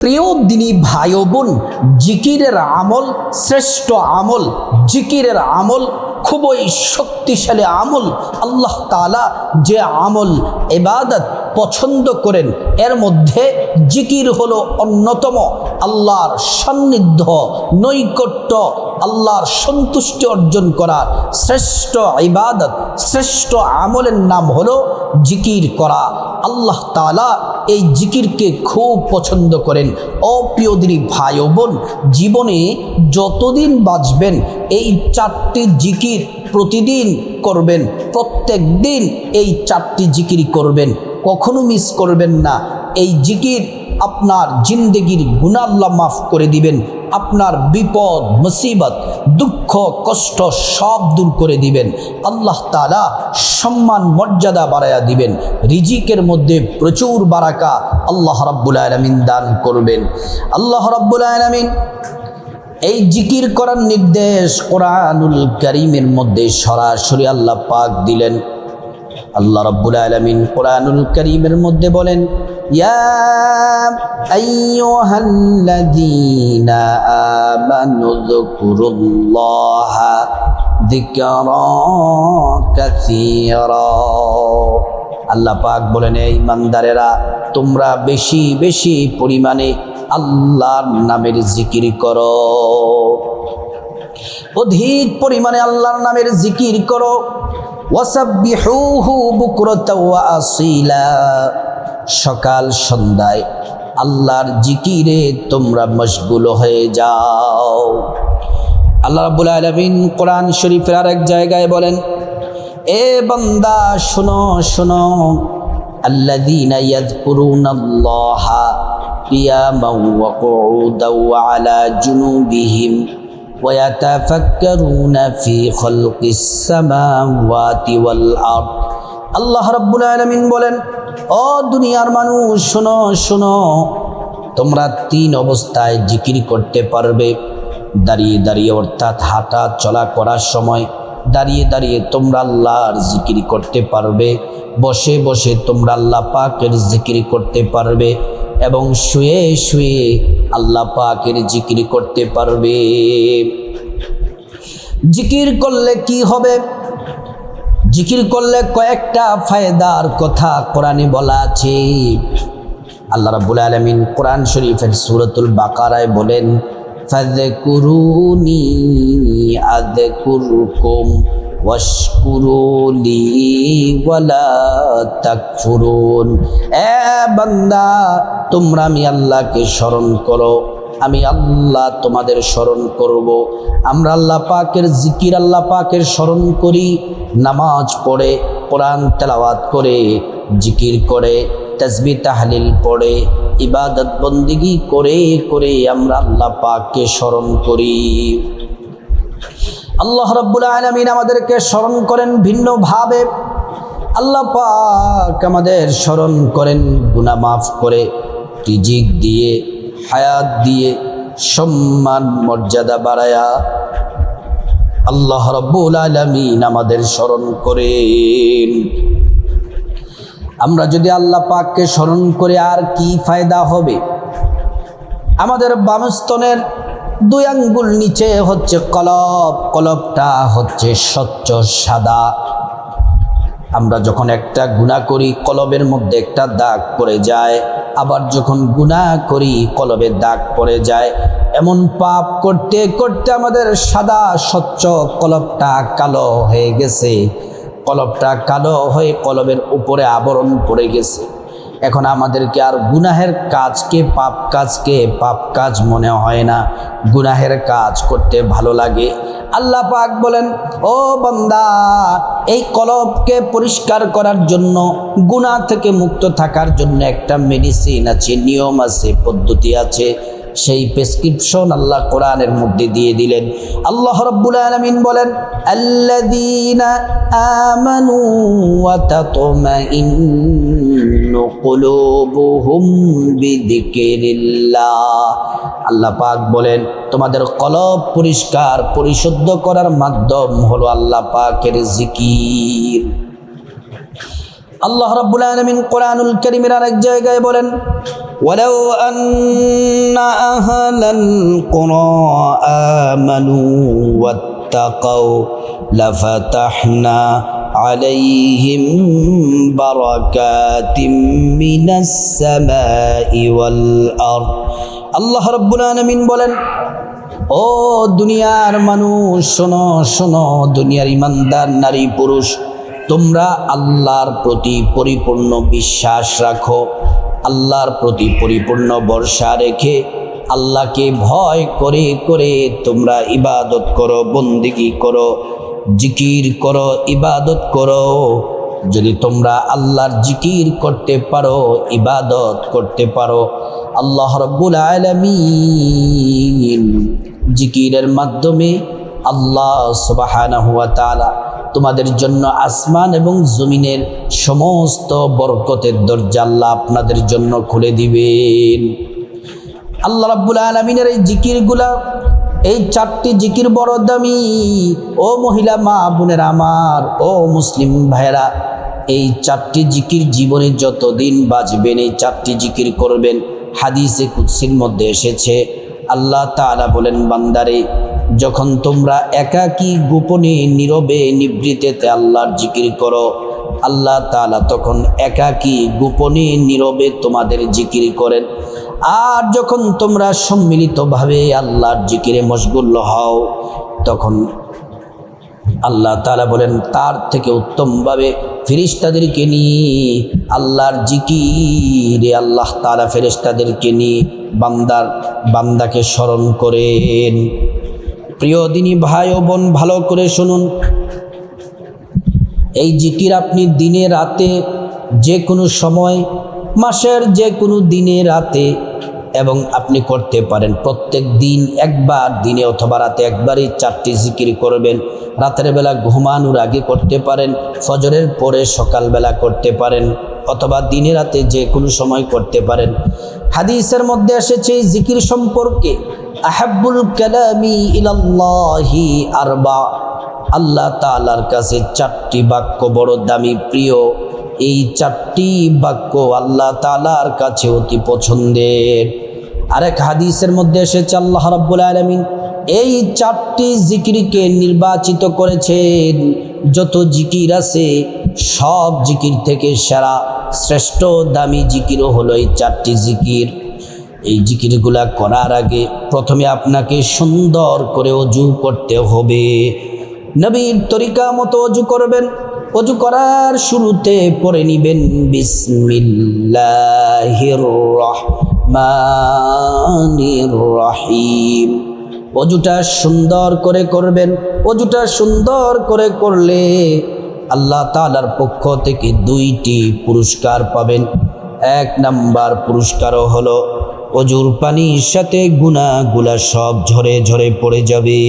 প্রিয় দিনী ভাই ও বোন, জিকিরের আমল শ্রেষ্ঠ আমল। জিকিরের আমল খুবই শক্তিশালী আমল। আল্লাহ তাআলা যে আমল ইবাদত পছন্দ করেন এর মধ্যে জিকির হলো অন্যতম। আল্লাহর সান্নিধ্য, নৈকট্য, আল্লাহর সন্তুষ্টি অর্জন করার শ্রেষ্ঠ ইবাদত, শ্রেষ্ঠ আমলের নাম হলো জিকির করা। আল্লাহ তাআলা এই জিকিরকে খুব পছন্দ করেন। ও প্রিয় দিনী ভাই ও বোন, জীবনে যতদিন বাঁচবেন এই চারটি জিকির প্রতিদিন করবেন। প্রত্যেক দিন এই চারটি জিকির করবেন, কখনো মিস করবেন না। এই জিকির আপনার জিন্দেগির গুনাহ আল্লাহ মাফ করে দিবেন, আপনার বিপদ মুসিবত দুঃখ কষ্ট সব দূর করে দিবেন। আল্লাহ তাআলা সম্মান মর্যাদা বাড়ায়া দিবেন, রিজিকের মধ্যে প্রচুর বারাকা আল্লাহ রাব্বুল আলামিন দান করবেন। আল্লাহ রাব্বুল আলামিন এই জিকির করার নির্দেশ কোরআনুল কারীমের মধ্যে সরাসরি আল্লাহ পাক দিলেন। আল্লাহ রাব্বুল আলামিন কোরআনুল কারীমের মধ্যে বলেন, ইয়া আইয়ুহাল্লাযীনা আমানু যকুরুল্লাহা যিকরান কাসীরা। আল্লাহ পাক বলেন, এই ইমানদারেরা তোমরা বেশি বেশি পরিমাণে আল্লাহর নামের জিকির করো, অধিক পরিমাণে আল্লাহর নামের জিকির করো। ওয়াসাব্বিহুহু বুকরাতাও ওয়া আসীলা, সকাল সন্ধ্যায় আল্লাহর জিকিরে তোমরা মশগুল হয়ে যাও। আল্লাহ রাব্বুল আলামিন কোরআন শরীফের আরেক জায়গায় বলেন, এ বান্দা শোনো শোনো, আল্লাযীনা ইয়াযকুরুনাল্লাহা কিয়ামান ওয়া কুউদান ওয়া আলা জুনুবিহিম ওয়া ইয়াতাফাক্কারুনা ফি খালকিস সামাওয়াতি ওয়াল আরদ। আল্লাহ রাব্বুল আলামিন বলেন, ও দুনিয়ার মানুষ শোনো শোনো, তোমরা তিন অবস্থায় জিকির করতে পারবে। দাঁড়িয়ে দাঁড়িয়ে অর্থাৎ হাঁটা চলা করার সময় দাঁড়িয়ে দাঁড়িয়ে তোমরা আল্লাহর জিকির করতে পারবে, বসে বসে তোমরা আল্লাহ পাকের জিকির করতে পারবে, এবং শুয়ে শুয়ে আল্লাহ পাকের জিকির করতে পারবে। জিকির করলে কি হবে? জিকির করলে কয়েকটা ফায়দার কথা কোরআনে বলা আছে। আল্লাহ রাব্বুল আলামিন কোরআন শরীফের সূরাতুল বাকারায় বলেন, ফাযকুরুনি আযকুরকুম ওয়াশকুরুলি ওয়ালা তাকফুরুন। এ বান্দা, তোমরা আমি আল্লাহকে স্মরণ করো, আমি আল্লাহ তোমাদের স্মরণ করব। আমরা আল্লাহ পাকের জিকির, আল্লাহ পাকের স্মরণ করি, নামাজ পড়ে, কোরআন তেলাওয়াত করে, জিকির করে, তাসবিহ তাহলিল পড়ে, ইবাদত বন্দিগি করে করে আমরা আল্লাহ পাককে স্মরণ করি। আল্লাহ রাব্বুল আলামিন আমাদেরকে স্মরণ করেন ভিন্নভাবে। আল্লাহ পাক আমাদের স্মরণ করেন গুনাহ মাফ করে, রিজিক দিয়ে, হায়াত দিয়ে, সম্মান মর্যাদা বাড়ায়া। আল্লাহ রাব্বুল আলামিন আমাদের স্মরণ করেন। আমরা যদি আল্লাহ পাককে স্মরণ করে আর কি ফায়দা হবে? আমাদের বামস্তনের 2 আঙ্গুল নিচে হচ্ছে কলব, কলবটা হচ্ছে স্বচ্ছ সাদা। আমরা যখন একটা গুনাহ করি কলবের মধ্যে একটা দাগ পড়ে যায়, আবার যখন গুনাহ করি কলবে দাগ পড়ে যায়। এমন পাপ করতে করতে আমাদের সাদা স্বচ্ছ কলবটা কালো হয়ে গেছে, কলবটা কালো হয়ে কলবের উপরে আবরণ পড়ে গেছে। এখন আমাদেরকে আর গুনাহের কাজকে পাপ কাজ মনে হয় না, গুনাহের কাজ করতে ভালো লাগে। আল্লাহ পাক বলেন, ও বান্দা, এই কলবকে পরিষ্কার করার জন্য, গুনাহ থেকে মুক্ত থাকার জন্য একটা মেডিসিন আছে, নিয়ম আছে, পদ্ধতি আছে। সেই প্রেসক্রিপশন আল্লাহ কোরআনের মধ্যে দিয়ে দিলেন। আল্লাহ রাব্বুল আলামিন বলেন, আল্লাযীনা আমানু ওয়া তাতমাইন্নু কুলুবুহুম বিযিকরিল্লাহ। আল্লাহ পাক বলেন, তোমাদের কলব পরিষ্কার পরিশুদ্ধ করার মাধ্যম হলো আল্লাহ পাকের জিকির। আল্লাহ রাব্বুল আলামিন কোরআনুল কারীমের আরেক জায়গায় বলেন, ওয়ালাউ আন্না আহলাল কুরা আমানু ওয়াত্তাকাউ লাফাতাহনা আলাইহিম বারাকাতিম মিনাস সামাই ওয়াল আরদ। আল্লাহ রাব্বুল আলামিন বলেন, ও দুনিয়ার মানুষ শোনো শোনো, দুনিয়ার ইমানদার নারী পুরুষ, তোমরা আল্লাহর প্রতি পরিপূর্ণ বিশ্বাস রাখো, আল্লাহর প্রতি পরিপূর্ণ ভরসা রেখে আল্লাহকে ভয় করে করে তোমরা ইবাদত করো, বন্দেগী করো, জিকির করো, ইবাদত করো। যদি তোমরা আল্লাহর জিকির করতে পারো, ইবাদত করতে পারো, আল্লাহ রাব্বুল আলামিন জিকিরের মাধ্যমে আল্লাহ সুবহানাহু ওয়া তাআলা তোমাদের জন্য আসমান এবং জমিনের সমস্ত বরকতের দরজা আল্লাহ আপনাদের জন্য খুলে দিবেন। আল্লাহ রাব্বুল আলামিনের এই জিকিরগুলা, এই 4টি জিকির বড় দামি। ও মহিলা মা বোনেরা আমার, ও মুসলিম ভাইরা, এই 4টি জিকির জীবনে যতদিন বাঁচবেন এই 4টি জিকির করবেন। হাদিসে কুদসির মধ্যে এসেছে, আল্লাহ তাআলা বলেন, বান্দারে যখন তোমরা একাকী গোপনে নীরবে নিভৃতেতে আল্লাহর জিকির করো, আল্লাহ তাআলা তখন একাকী গোপনে নীরবে তোমাদের জিকির করেন। আর যখন তোমরা সম্মিলিতভাবে আল্লাহর জিকিরে মশগুল হও, তখন আল্লাহ তাআলা বলেন তার থেকে উত্তমভাবে ফেরেশতাদেরকে নিয়ে আল্লাহর জিকিরে আল্লাহ তাআলা ফেরেশতাদেরকে নিয়ে বান্দাকে স্মরণ করেন। প্রিয় দিনী ভাই ও বোন, ভালো করে শুনুন, এই জিকির আপনি দিনে রাতে, যে কোনো সময়, মাসের যে কোনো দিনে রাতে এবং আপনি করতে পারেন। প্রত্যেক দিন একবার, দিনে অথবা রাতে একবারই 4টি জিকির করবেন। রাতের বেলা ঘুমানোর আগে করতে পারেন, ফজরের পরে সকালবেলা করতে পারেন, অথবা দিনে রাতে যে কোনো সময় করতে পারেন। হাদিসের মধ্যে এসেছে এই জিকির সম্পর্কে, আহাব্বুল কালামি ইলাল্লাহি আরবা, আল্লাহ তাআলার কাছে 4টি বাক্য বড় দামি, প্রিয়। এই 4টি বাক্য আল্লাহ তাআলার কাছে অতি পছন্দের। আরেক হাদিসের মধ্যে এসেছে আল্লাহ রাব্বুল আলামিন এই 4টি জিকিরকে নির্বাচিত করেছেন। যত জিকির আছে সব জিকির থেকে সেরা, শ্রেষ্ঠ, দামি জিকিরও হলো এই 4টি জিকির। এই জিকিরগুলা করার আগে প্রথমে আপনাকে সুন্দর করে ওযু করতে হবে। নবীর তরিকা মতো ওযু করবেন। ওযু করার শুরুতে পড়ে নিবেন বিসমিল্লাহির রহমানির রহিম। ওযুটা সুন্দর করে করবেন। ওযুটা সুন্দর করে করলে আল্লাহ তাআলার পক্ষ থেকে 2টি পুরস্কার পাবেন। 1 নাম্বার পুরস্কারও হলো ওযুর পানির সাথে গুনাহগুলা সব ঝরে ঝরে পড়ে যাবে।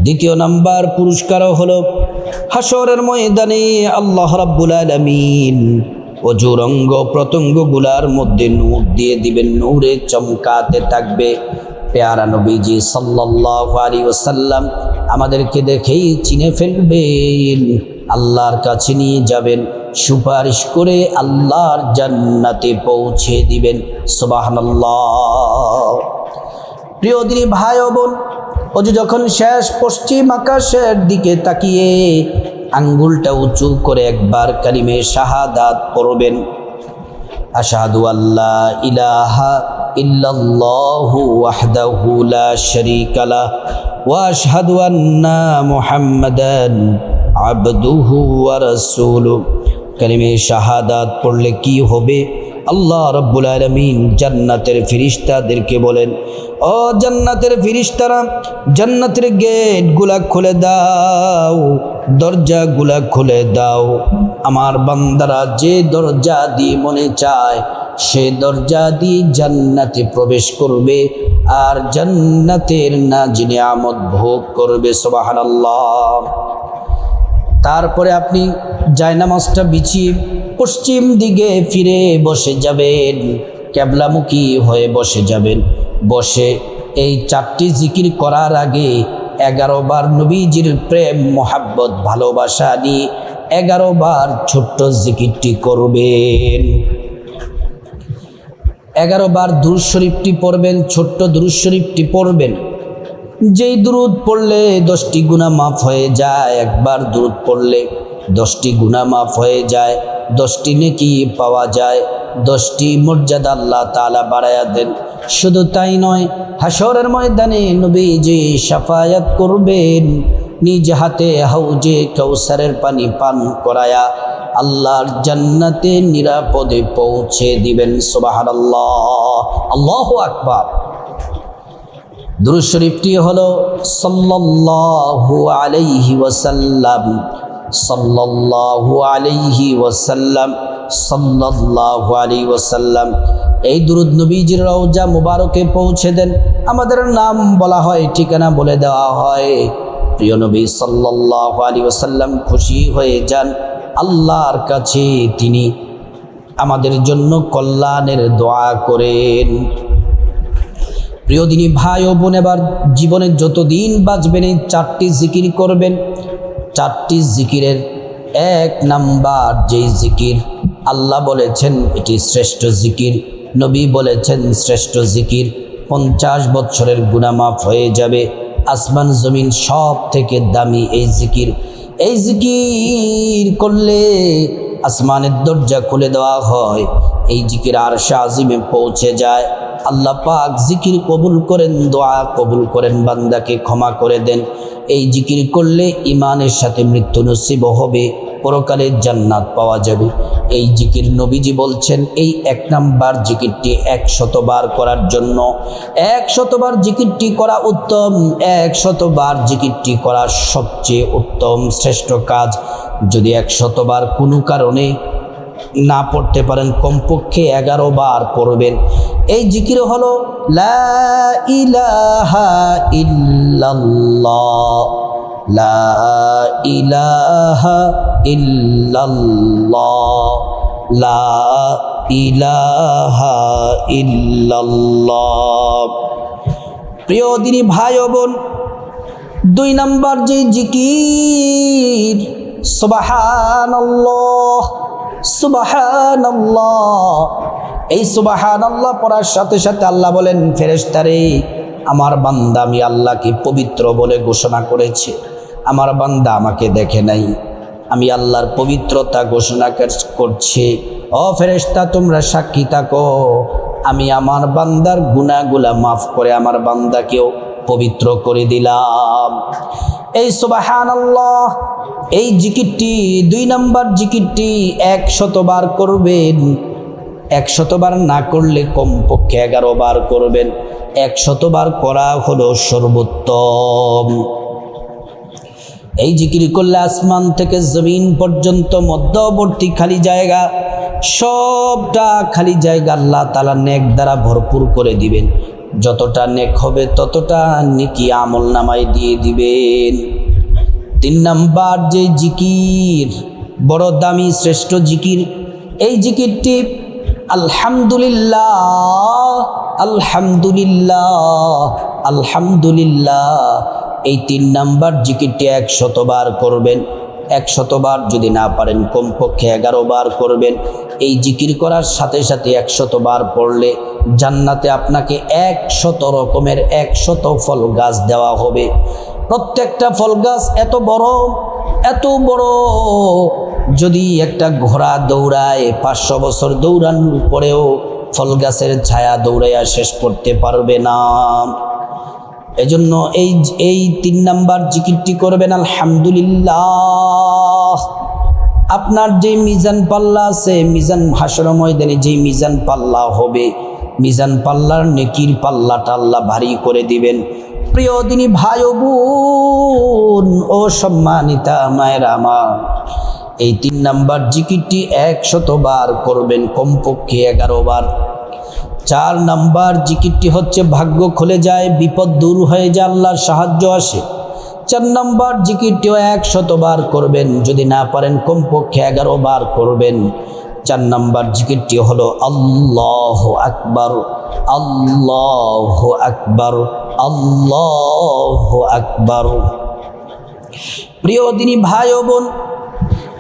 2 নাম্বার পুরস্কারও হলো হাসরের ময়দানে আল্লাহ রাব্বুল আলামিন ওযুর অঙ্গ প্রত্যঙ্গগুলার মধ্যে নূর দিয়ে দিবেন, নূরে চমকাতে থাকবে। পেয়ারা নবীজি সাল্লাল্লাহু আলাইহি ওয়াসাল্লাম আমাদেরকে দেখেই চিনে ফেলবেন, আল্লাহর কাছে নিয়ে যাবেন, সুপারিশ করে আল্লাহর জান্নাতে পৌঁছে দিবেন। সুবহানাল্লাহ। প্রিয় দিনী ভাই ও বোন, ওযু যখন শেষ, পশ্চিম আকাশের দিকে তাকিয়ে আঙ্গুলটা উঁচু করে একবার কালিমে শাহাদাত পড়বেন। আশহাদু আল্লা ইলাহা ইল্লাল্লাহু ওয়াহদাহু লা শারীকা লাহু ওয়া আশহাদু আন্না মুহাম্মাদান আবদুহু ওয়া রাসূলুহু। কালিমে শাহাদাত পড়লে কি হবে? আল্লাহ রাব্বুল আলামিন জান্নাতের ফেরেশতাদেরকে বলেন, ও জান্নাতের ফেরেশতারা, জান্নাতের গেটগুলা খুলে দাও, দরজাগুলা খুলে দাও। আমার বান্দারা যে দরজা দিয়ে মনে চায় সে দরজা দিয়ে জান্নাতে প্রবেশ করবে আর জান্নাতের নিয়ামত ভোগ করবে। সুবহানাল্লাহ। তারপরে আপনি জায়নামাজটা বিছিয়ে পশ্চিম দিকে ফিরে বসে যাবেন, কিবলামুখী হয়ে বসে যাবেন। বসে এই 4টি জিকির করার আগে 11 বার নবীজির প্রেম, মোহাব্বত, ভালোবাসা নিয়ে 11 বার ছোট্ট জিকিরটি করবেন। 11 বার দুরূদ শরীফটি পড়বেন, ছোট্ট দুরূদ শরীফটি পড়বেন। যেই দুরূদ পড়লে 10টি গুনাহ মাফ হয়ে যায়, একবার দুরূদ পড়লে 10টি গুনাহ মাফ হয়ে যায়, 10টি নেকি পাওয়া যায়, 10টি মর্যাদা আল্লাহ তাআলা বাড়ায়া দেন। শুধু তাই নয়, হাশরের ময়দানে নবীজি শাফায়াত করবেন, নিজ হাতে হাউজে কাউসারের পানি পান করায়া আল্লাহর জান্নাতে নিরাপদে পৌঁছে দিবেন। সুবহানাল্লাহ, আল্লাহু আকবার। দুরূদ শরীফটি হলো সাল্লাল্লাহু আলাইহি ওয়াসাল্লাম, সাল্লাল্লাহু আলাইহি ওয়াসাল্লাম, সাল্লাল্লাহু আলাইহি ওয়াসাল্লাম। এই দুরূদ নবীজির রওজা মুবারকে পৌঁছে দেন। আমাদের নাম বলা হয়, ঠিকানা বলে দেওয়া হয়। প্রিয় নবী সাল্লাল্লাহু আলাইহি ওয়াসাল্লাম খুশি হয়ে যান, আল্লাহর কাছে তিনি আমাদের জন্য কল্যাণের দোয়া করেন। প্রিয় দিনী ভাই ও বোন, এবার জীবনে যতদিন বাঁচবেন এই 4টি জিকির করবেন। 4টি জিকিরের 1 নাম্বার যেই জিকির, আল্লাহ বলেছেন এটি শ্রেষ্ঠ জিকির, নবী বলেছেন শ্রেষ্ঠ জিকির, 50 বছরের গুনাহ মাফ হয়ে যাবে, আসমান জমিন সব থেকে দামি এই জিকির। এই জিকির করলে আসমানের দরজা খুলে দেওয়া হয়, এই জিকির আরশে আজিমে পৌঁছে যায়। আল্লাহ পাক জিকির কবুল করেন, দোয়া কবুল করেন, বান্দাকে ক্ষমা করে দেন। এই জিকির করলে ইমানের সাথে মৃত্যু নসিব হবে, পরকালে জান্নাত পাওয়া যাবে। এই জিকির নবীজি বলছেন এই 1 নাম্বার জিকিরটি 100 বার করার জন্য। 100 বার জিকিরটি করা উত্তম, 100 বার জিকিরটি করা সবচেয়ে উত্তম শ্রেষ্ঠ কাজ। যদি 100 বার কোনো কারণে না পড়তে পারেন, কমপক্ষে 11 বার পড়বেন। এই জিকির হলো লা ইলাহা ইল্লাল্লাহ, লা ইলাহা ইল্লাল্লাহ, লা ইলাহা ইল্লাল্লাহ। প্রিয় দিনী ভাই ও বোন, 2 নাম্বার যে জিকির সুবহানাল্লাহ, সুবহানাল্লাহ। এই সুবহানাল্লাহ পড়ার সাথে সাথে আল্লাহ বলেন, ফেরেশতারে আমার বান্দা আমি আল্লাহকে পবিত্র বলে ঘোষণা করেছে। আমার বান্দা আমাকে দেখে নাই, আমি আল্লাহর পবিত্রতা ঘোষণা করছি। ও ফেরেশতা তোমরা সাক্ষী থাকো, আমি আমার বান্দার গুনাহগুলা মাফ করে আমার বান্দাকেও পবিত্র করে দিলাম। এই সুবহানাল্লাহ এই জিকিরটি 2 নাম্বার জিকিরটি 100 বার করবেন। 100 বার না করলে কমপক্ষে 11 বার করবেন। 100 বার করা হলো সর্বোত্তম। এই জিকির করলে আসমান থেকে জমিন পর্যন্ত মধ্যবর্তী খালি জায়গা, সবটা খালি জায়গা আল্লাহ তাআলা নেক দ্বারা ভরপুর করে দিবেন। যতটা নেক হবে ততটা নেকি আমল নামায় দিয়ে দিবেন। 3 নাম্বার যে জিকির বড় দামি শ্রেষ্ঠ জিকির, এই জিকিরটি আলহামদুলিল্লাহ, আলহামদুলিল্লাহ, আলহামদুলিল্লাহ। এই 3 নাম্বার জিকিরটি 100 বার করবেন। 100 বার যদি না পারেন কমপক্ষে 11 বার করবেন। এই জিকির করার সাথে সাথে 100 বার পড়লে জান্নাতে আপনাকে 100 রকমের 100 ফল গাছ দেওয়া হবে। প্রত্যেকটা ফল গাছ এত বড়, এত বড়, যদি একটা ঘোড়া দৌড়ায় 500 বছর দৌড়ানোর পরেও ফল গাছের ছায়া দৌড়াইয়া শেষ করতে পারবে না। এজন্য এই 3 নাম্বার জিকিরটি করবেন আলহামদুলিল্লাহ। আপনার যে মিজান পাল্লা আছে, মিজান হাসর ময়দানে যে মিজান পাল্লা হবে, মিজান পাল্লার নেকির পাল্লাটা আল্লাহ ভারী করে দিবেন। প্রিয় দিনী ভাই ও বোন ও সম্মানিতা মায়েরা আমার, এই 3 নাম্বার জিকিরটি 100 বার করবেন, কমপক্ষে 11 বার। 4 নাম্বার জিকিরটি হচ্ছে ভাগ্য খুলে যায়, বিপদ দূর হয়ে যায়, আল্লাহর সাহায্য আসে। 4 নাম্বার জিকিরটিও 100 বার করবেন, যদি না পারেন কমপক্ষে 11 বার করবেন। 4 নাম্বার জিকিরটি হলো আল্লাহু আকবার, আল্লাহু আকবার, আল্লাহু আকবার। প্রিয় দিনী ভাই ও বোন,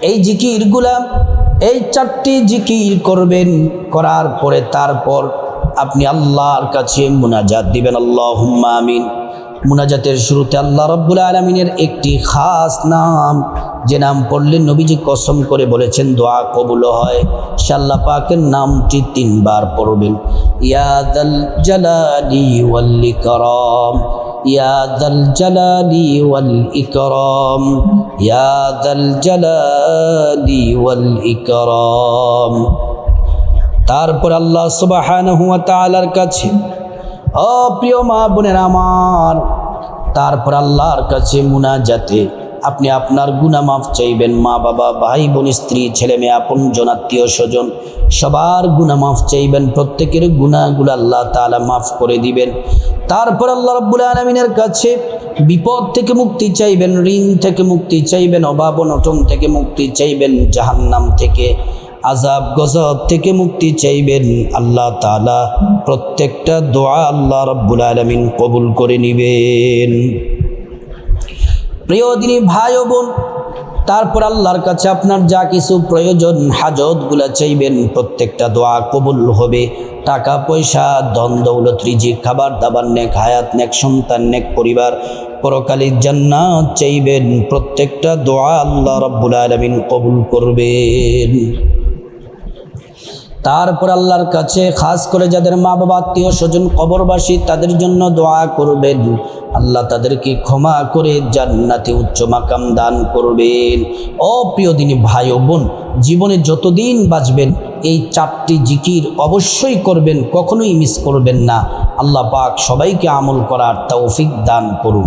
এই জিকিরগুলা, এই 4টি জিকির করবেন, করার পরে তারপর আপনি আল্লাহর কাছে মুনাজাত দিবেন, আল্লাহুম্মা আমিন। মুনাজাতের শুরুতে আল্লাহ রাব্বুল আলামিনের একটি খাস নাম, যে নাম পড়লে নবীজি কসম করে বলেছেন দোয়া কবুল হয়, সে আল্লাহ পাকের নামটি 3 বার পড়বেন। ইয়া যাল জালালি ওয়াল ইকরাম, ইয়া যাল জালালি ওয়াল ইকরাম, ইয়া যাল জালালি ওয়াল ইকরাম। তারপর আল্লাহ সুবহানাহু ওয়া তাআলার কাছে, ও প্রিয় মা বোনেরা আমার, তারপর আল্লাহর কাছে মুনাজাতে আপনি আপনার গুনাহ মাফ চাইবেন। মা বাবা, ভাই বোন, স্ত্রী, ছেলে মেয়ে, আপনজন, আত্মীয় স্বজন, সবার গুনাহ মাফ চাইবেন। প্রত্যেকের গুনাহগুলো আল্লাহ তাআলা মাফ করে দিবেন। তারপর আল্লাহ রাব্বুল আলামিনের কাছে বিপদ থেকে মুক্তি চাইবেন, ঋণ থেকে মুক্তি চাইবেন, অভাব অনটন থেকে মুক্তি চাইবেন, জাহান্নাম থেকে, আযাব গজব থেকে মুক্তি চাইবেন। আল্লাহ তাআলা প্রত্যেকটা দোয়া আল্লাহ রাব্বুল আলামিন কবুল করে নেবেন। প্রিয় দিনী ভাই ও বোন, তারপর আল্লাহর কাছে আপনার যা কিছু প্রয়োজন, হাজতগুলা চাইবেন, প্রত্যেকটা দোয়া কবুল হবে। টাকা পয়সা, ধন দৌলত, রিজিক, খাবার দাবার, নেক হায়াত, নেক সন্তান, নেক পরিবার, পরকালীর জান্নাত চাইবেন। প্রত্যেকটা দোয়া আল্লাহ রাব্বুল আলামিন কবুল করবেন। তারপর আল্লাহর কাছে খাস করে যাদের মা বাবা, আত্মীয় স্বজন কবরবাসী, তাদের জন্য দোয়া করবেন, আল্লাহ তাদেরকে ক্ষমা করে জান্নাতে উচ্চ মাকাম দান করবেন। ও প্রিয় দিনী ভাই ও বোন, জীবনে যতদিন বাঁচবেন এই 4টি জিকির অবশ্যই করবেন, কখনোই মিস করবেন না। আল্লাহ পাক সবাইকে আমল করার তৌফিক দান করুন।